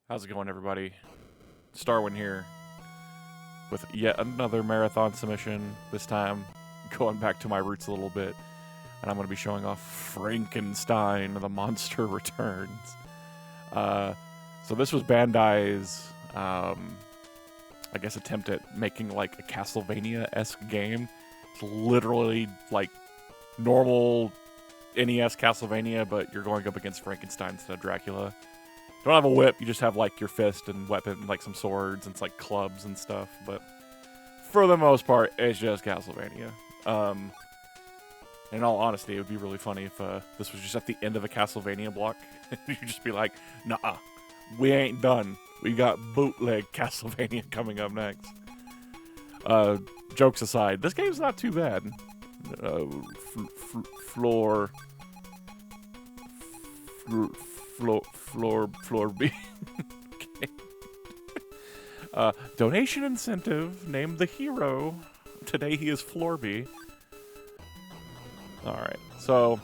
How's it going, everybody? Starwin here with yet another marathon submission, this time going back to my roots a little bit, and I'm going to be showing off Frankenstein, the monster returns. So this was Bandai's, I guess, attempt at making like a Castlevania-esque game. It's literally like normal NES Castlevania, but you're going up against Frankenstein instead of Dracula. Don't have a whip, you just have like your fist and weapon, like some swords and like clubs and stuff, but for the most part, it's just Castlevania. In all honesty, it would be really funny if this was just at the end of a Castlevania block. You'd just be like, nah, we ain't done. We got bootleg Castlevania coming up next. Jokes aside, this game's not too bad. Floor B. Okay. Donation incentive. Named the hero. Today he is Floor B. Alright, so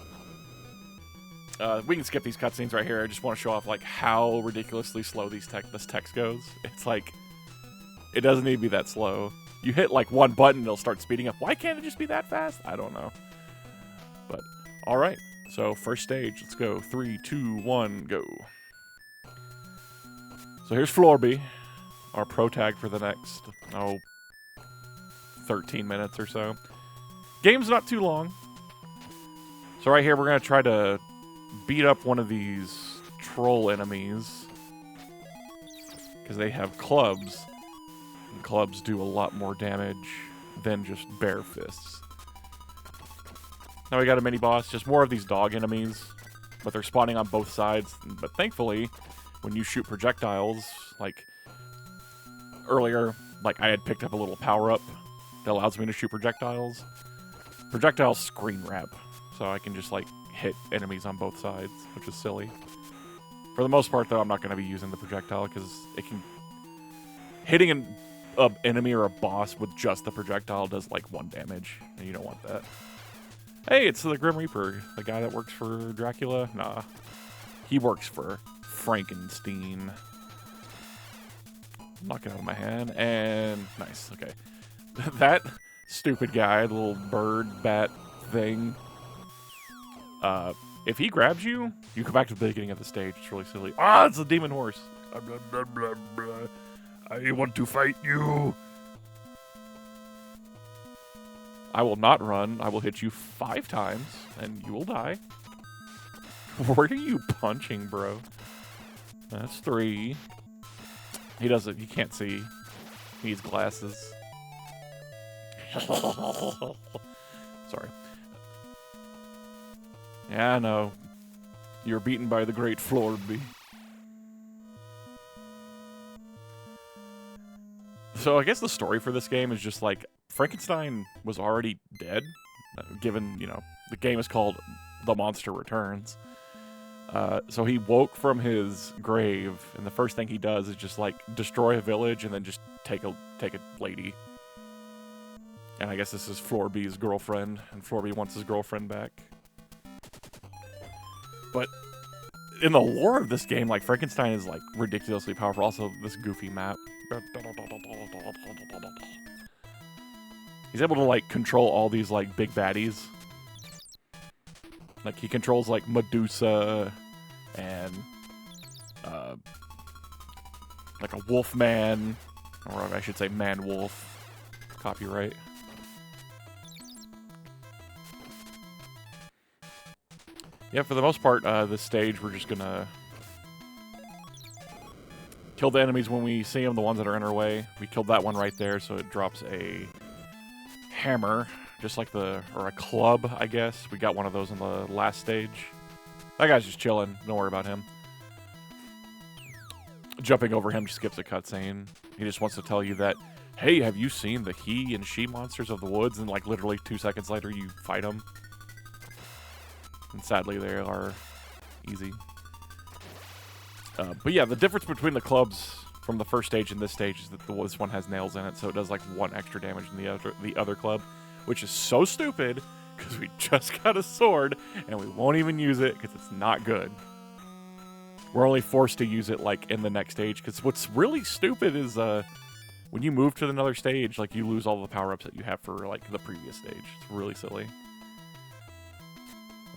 we can skip these cutscenes right here. I just want to show off like how ridiculously slow this text goes. It's like, it doesn't need to be that slow. You hit like one button, it'll start speeding up. Why can't it just be that fast? I don't know. But, alright. So, first stage, let's go. 3, 2, 1, go. So here's Florby, our pro tag for the next, 13 minutes or so. Game's not too long. So right here, we're going to try to beat up one of these troll enemies. Because they have clubs. And clubs do a lot more damage than just bare fists. Now we got a mini-boss, just more of these dog enemies, but they're spawning on both sides. But thankfully, when you shoot projectiles, like earlier, like I had picked up a little power-up that allows me to shoot projectiles. Projectiles screen wrap, so I can just like hit enemies on both sides, which is silly. For the most part, though, I'm not going to be using the projectile because it can... Hitting an enemy or a boss with just the projectile does like 1 damage, and you don't want that. Hey, it's the Grim Reaper, the guy that works for Dracula. Nah, he works for Frankenstein. Knock it out of my hand, and nice, okay. That stupid guy, the little bird bat thing, if he grabs you, you come back to the beginning of the stage. It's really silly. Ah, it's a demon horse. Blah, blah, blah, blah. I want to fight you. I will not run. I will hit you 5 times, and you will die. Where are you punching, bro? That's 3. He doesn't. He can't see. He needs glasses. Sorry. Yeah, I know. You're beaten by the great Florby. So I guess the story for this game is just like Frankenstein was already dead, given, you know, the game is called The Monster Returns. So he woke from his grave, and the first thing he does is just like destroy a village and then just take a lady. And I guess this is Florby's girlfriend, and Florby wants his girlfriend back. But in the lore of this game, like Frankenstein is like ridiculously powerful. Also, this goofy map. He's able to like control all these like big baddies. Like he controls like Medusa and like a wolf man, or I should say man wolf. Copyright. Yeah, for the most part, this stage we're just gonna kill the enemies when we see them, the ones that are in our way. We killed that one right there, so it drops a hammer, just like or a club, I guess. We got one of those in the last stage. That guy's just chilling. Don't worry about him. Jumping over him skips a cutscene. He just wants to tell you that, hey, have you seen the he and she monsters of the woods? And like literally 2 seconds later, you fight them. And sadly, they are easy. But yeah, the difference between the clubs from the first stage and this stage is that this one has nails in it, so it does like 1 extra damage than the other club, which is so stupid because we just got a sword and we won't even use it because it's not good. We're only forced to use it, like, in the next stage. Because what's really stupid is, when you move to another stage, like, you lose all the power-ups that you have for, like, the previous stage. It's really silly.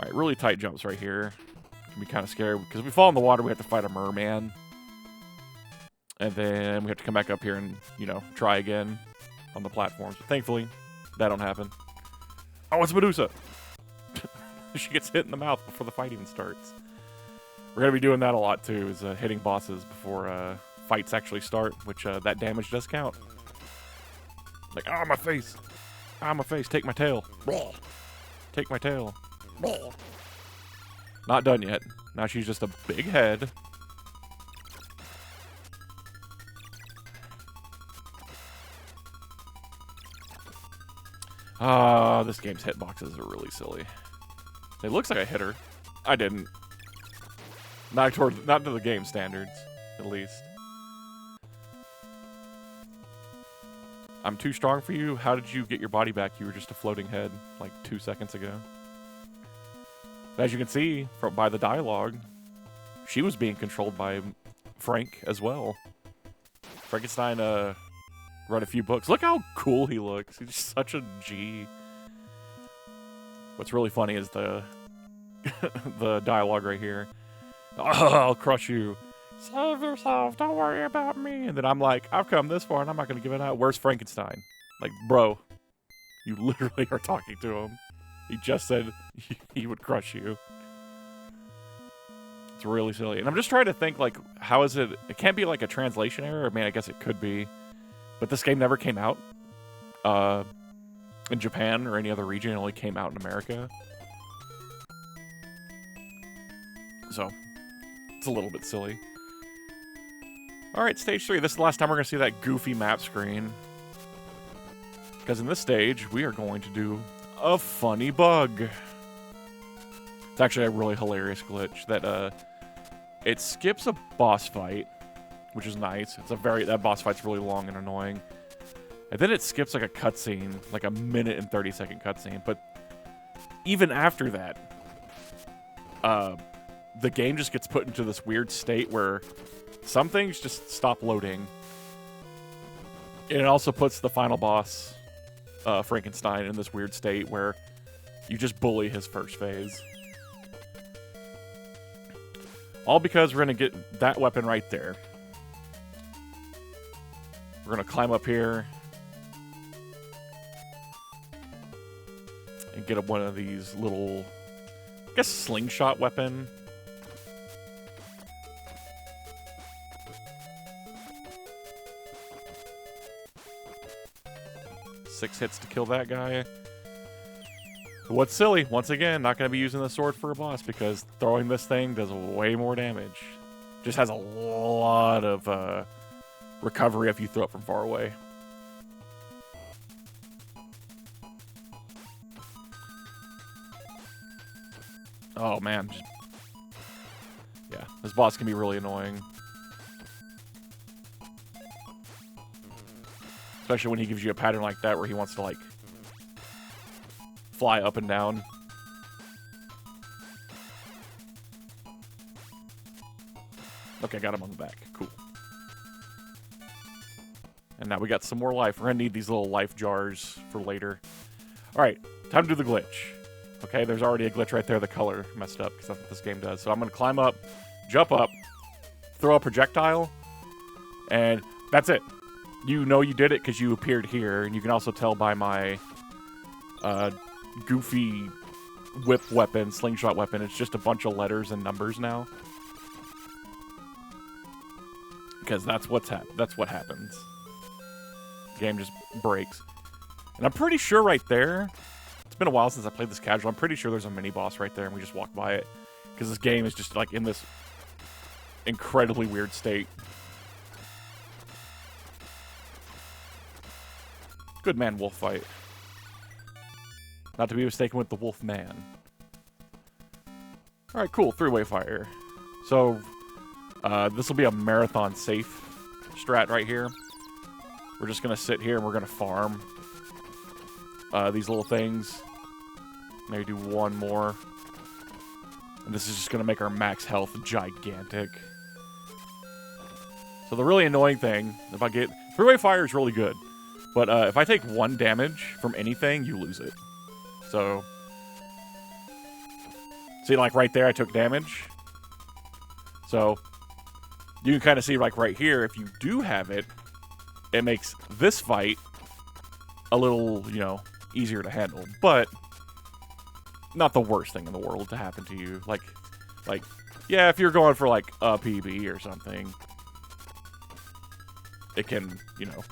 Alright, really tight jumps right here. Can be kind of scary. Because if we fall in the water, we have to fight a merman. And then we have to come back up here and, you know, try again on the platforms. But thankfully, that don't happen. Oh, it's Medusa! She gets hit in the mouth before the fight even starts. We're going to be doing that a lot, too, is hitting bosses before fights actually start, which that damage does count. Like, ah, my face! Ah, my face! Take my tail! Take my tail! Not done yet. Now she's just a big head. This game's hitboxes are really silly. It looks like I hit her. I didn't. Not to the game standards, at least. I'm too strong for you? How did you get your body back? You were just a floating head, like 2 seconds ago. As you can see by the dialogue, she was being controlled by Frank as well. Frankenstein read a few books. Look how cool he looks. He's such a G. What's really funny is the the dialogue right here. Oh, I'll crush you. Save yourself. Don't worry about me. And then I'm like, I've come this far and I'm not going to give it out. Where's Frankenstein? Like, bro, you literally are talking to him. He just said he would crush you. It's really silly. And I'm just trying to think, like, how is it? It can't be like a translation error. I mean, I guess it could be. But this game never came out in Japan or any other region. It only came out in America. So, it's a little bit silly. Alright, stage 3. This is the last time we're going to see that goofy map screen. Because in this stage, we are going to do a funny bug. It's actually a really hilarious glitch that it skips a boss fight, which is nice. That boss fight's really long and annoying. And then it skips like a cutscene, like a 1:30 cutscene. But even after that, the game just gets put into this weird state where some things just stop loading. And it also puts the final boss, Frankenstein, in this weird state where you just bully his first phase. All because we're going to get that weapon right there. We're going to climb up here and get up one of these little, I guess, slingshot weapon. Six hits to kill that guy. What's silly? Once again, not going to be using the sword for a boss because throwing this thing does way more damage. Just has a lot of recovery if you throw it from far away. Oh man. Yeah, this boss can be really annoying. Especially when he gives you a pattern like that where he wants to, like, fly up and down. Okay, got him on the back. Cool. And now we got some more life. We're going to need these little life jars for later. Alright, time to do the glitch. Okay, there's already a glitch right there. The color messed up because that's what this game does. So I'm going to climb up, jump up, throw a projectile, and that's it. You know you did it because you appeared here, and you can also tell by my goofy whip weapon, slingshot weapon. It's just a bunch of letters and numbers now. Because that's what happens. The game just breaks. And I'm pretty sure right there, it's been a while since I played this casual, I'm pretty sure there's a mini-boss right there, and we just walk by it. Because this game is just, like, in this incredibly weird state. Good man-wolf fight. Not to be mistaken with the Wolf Man. Alright, cool. Three-way fire. So, this will be a marathon safe strat right here. We're just going to sit here and we're going to farm these little things. Maybe do one more. And this is just going to make our max health gigantic. So the really annoying thing, if I get... Three-way fire is really good. But if I take 1 damage from anything, you lose it. So... See, like right there, I took damage. So... You can kind of see, like right here, if you do have it, it makes this fight a little, you know, easier to handle. But... not the worst thing in the world to happen to you. Like, yeah, if you're going for, like, a PB or something... It can, you know,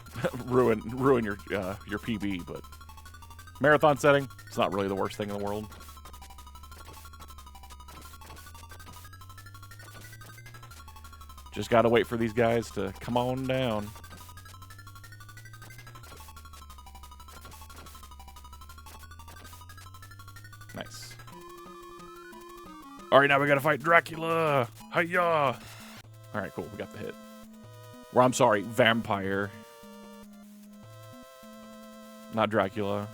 ruin your PB, but marathon setting, it's not really the worst thing in the world. Just gotta wait for these guys to come on down. Nice. All right, now we gotta fight Dracula. Hiya! All right, cool. We got the hit. Or, I'm sorry, vampire. Not Dracula.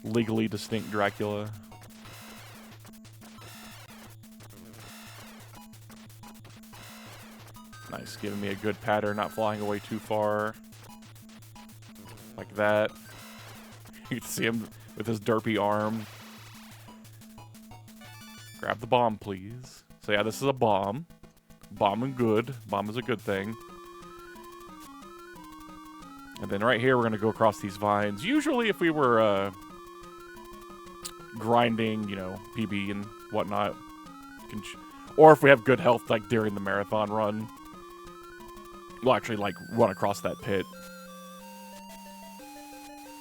Legally distinct Dracula. Nice, giving me a good pattern, not flying away too far. Like that. You can see him with his derpy arm. Grab the bomb, please. So yeah, this is a bomb. Bomb and good. Bomb is a good thing. And then right here, we're going to go across these vines. Usually, if we were grinding, you know, PB and whatnot, or if we have good health, like during the marathon run, we'll actually, like, run across that pit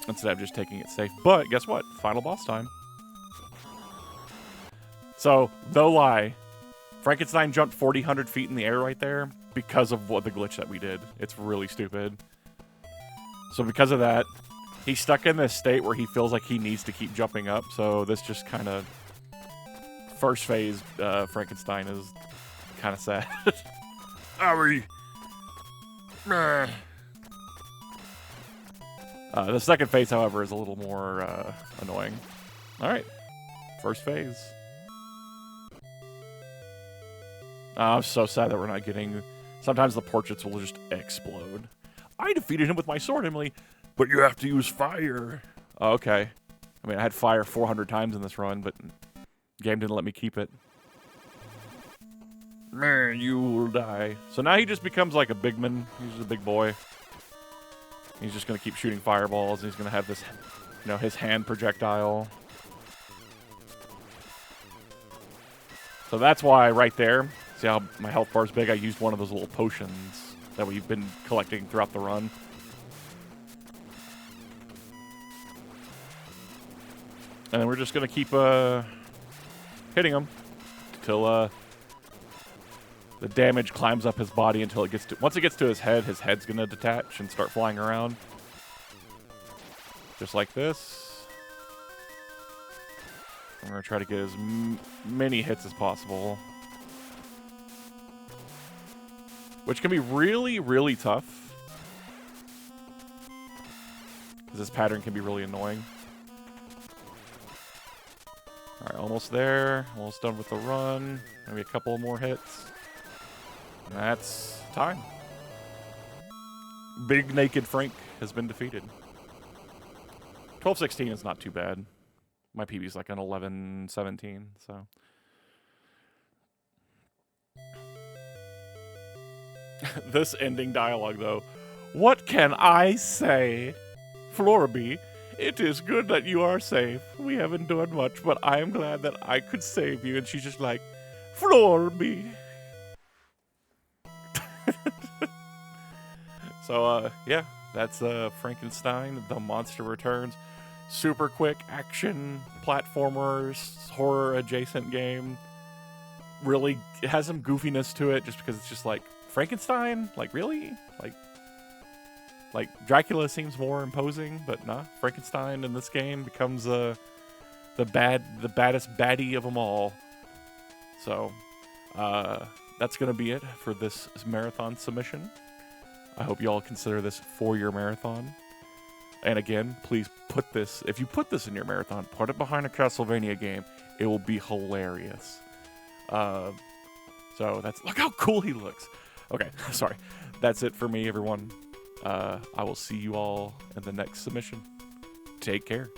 instead of just taking it safe. But guess what? Final boss time. So, no lie. Frankenstein jumped 4,000 feet in the air right there because of what the glitch that we did. It's really stupid. So because of that, he's stuck in this state where he feels like he needs to keep jumping up. So this just kind of... First phase Frankenstein is kind of sad. Owie! The second phase, however, is a little more annoying. Alright. First phase. I'm so sad that we're not getting... Sometimes the portraits will just explode. I defeated him with my sword, Emily, but you have to use fire. Oh, okay. I mean, I had fire 400 times in this run, but the game didn't let me keep it. Man, you will die. So now he just becomes like a big man. He's a big boy. He's just going to keep shooting fireballs, and he's going to have this, you know, his hand projectile. So that's why right there, see how my health bar is big? I used one of those little potions that we've been collecting throughout the run. And then we're just going to keep hitting him until the damage climbs up his body until it gets to... Once it gets to his head's going to detach and start flying around. Just like this. I'm going to try to get as many hits as possible. Which can be really, really tough. Because this pattern can be really annoying. Alright, almost there. Almost done with the run. Maybe a couple more hits. And that's time. Big Naked Frank has been defeated. 12-16 is not too bad. My PB is like an 11-17, so... This ending dialogue, though. What can I say? Florby, it is good that you are safe. We haven't done much, but I am glad that I could save you. And she's just like, Florby. So, yeah, that's Frankenstein, The Monster Returns. Super quick action, platformers, horror adjacent game. Really, it has some goofiness to it just because it's just like, Frankenstein? Like, really? Like Dracula seems more imposing, but nah. Frankenstein in this game becomes the baddest baddie of them all. So, that's gonna be it for this marathon submission. I hope you all consider this for your marathon. And again, please put this, if you put this in your marathon, put it behind a Castlevania game. It will be hilarious. So that's, look how cool he looks. Okay, sorry. That's it for me, everyone. I will see you all in the next submission. Take care.